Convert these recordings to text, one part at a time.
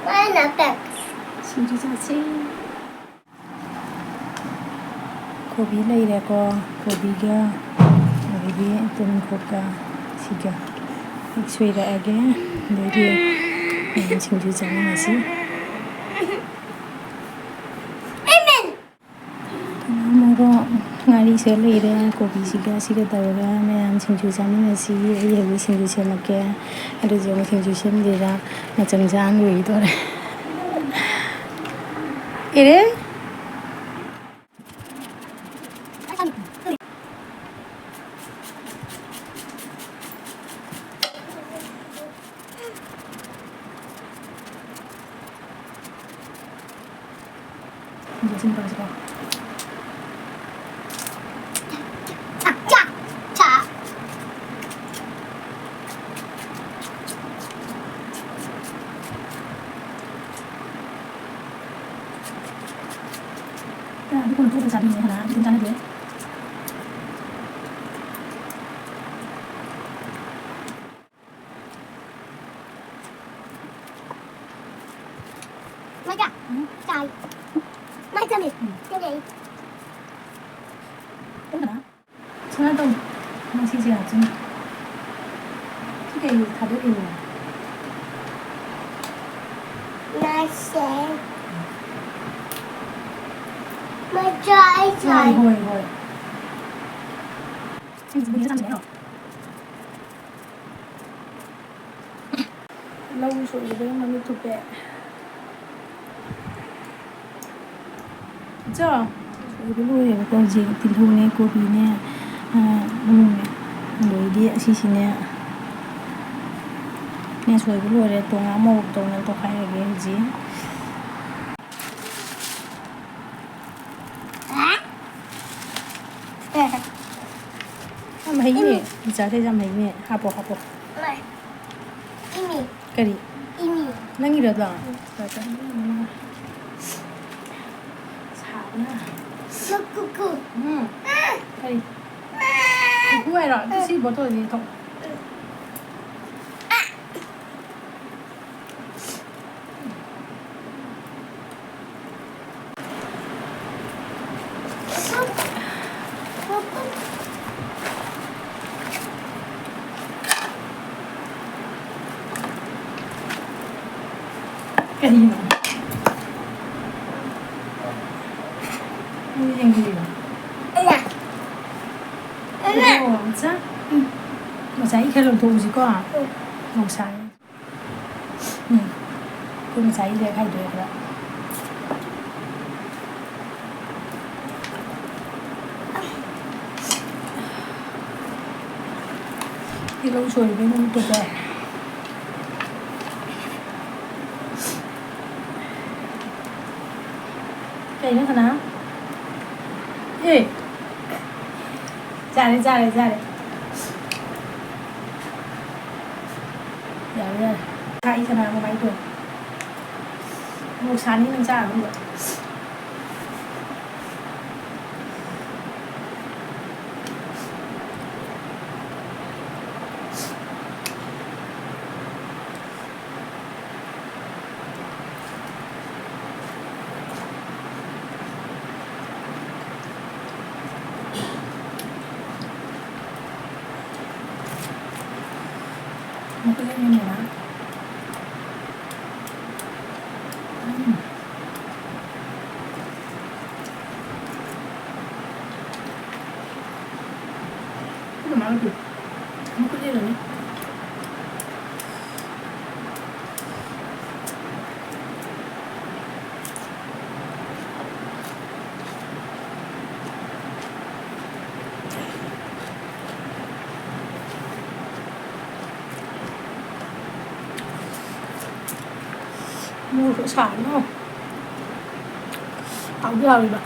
Pineapple. 신주 자지. 고비 레이레고 고비가 여기 좀 고가 시가 익수이라게 내리 신주 자면서 뭐고 ngari se leire 고비 시가 다가 매am 신주 자면서 여기 신주 셈게 아주 좀 신주 셈데라 나정장 요이도래 이래 이제 좀 더 줘. 자. 야, 이거는 또 잡이네 하나. 괜찮아 돼? 맞아. 자. 맞아. 여기. 괜찮아? 전화도 마시지 않지? 이게 다들 이거. 나세. 맞아. 자. 이거. 지금 무슨 상태예요? lâu rồi mà mình thuộc về chưa cái lùi của con gì tình hôn này cô bị nè lùi địa xí xí nè nè rồi cái lùi này tung áo màu tung này tung khai là cái gì mà thấy gì giờ thấy ra mấy mẹ hapo Mày. Imi. cái gì Imi. nó nghĩ được rồi xào nha Cuckoo. cái gì cú này rồi cái gì bỏ tôi gì không cái gì mà cái gì mà 오, 진짜? 응. 맞아, 이 캘로 도우지고, 목살. 응. 그럼 자, 이제 가야 돼, 그래. đi lâu rồi với không tục về cái nữa thằng nào ê ra đây ra thay thằng nào mà máy tuổi một sáng đi mình ra không được một cái lên này đó cái mà được một cái lên này mua thủy sản đúng không? Áo giờ rồi bạn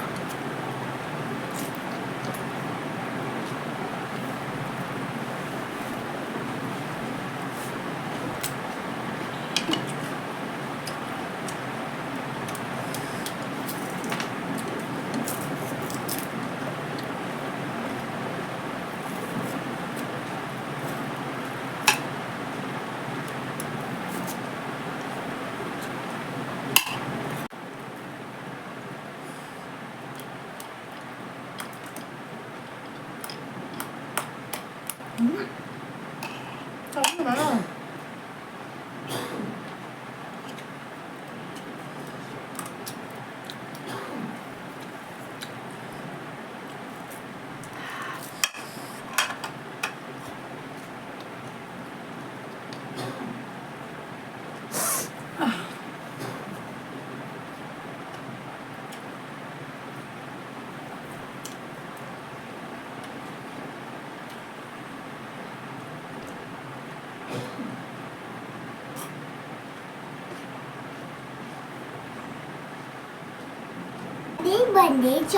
本你仔，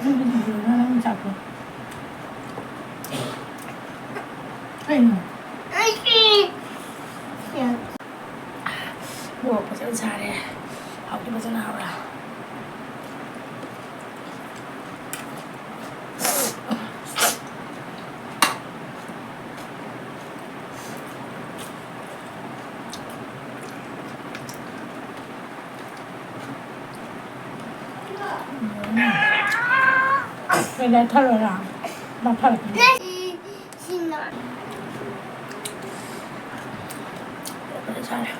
nó chặt rồi. Hay rồi. 是， Buộc phải sẽ xài đây. Học đi bao giờ nào nào. Cái này thật rồi nào. Đọc thật. 那是哪？ Buộc phải xài đây.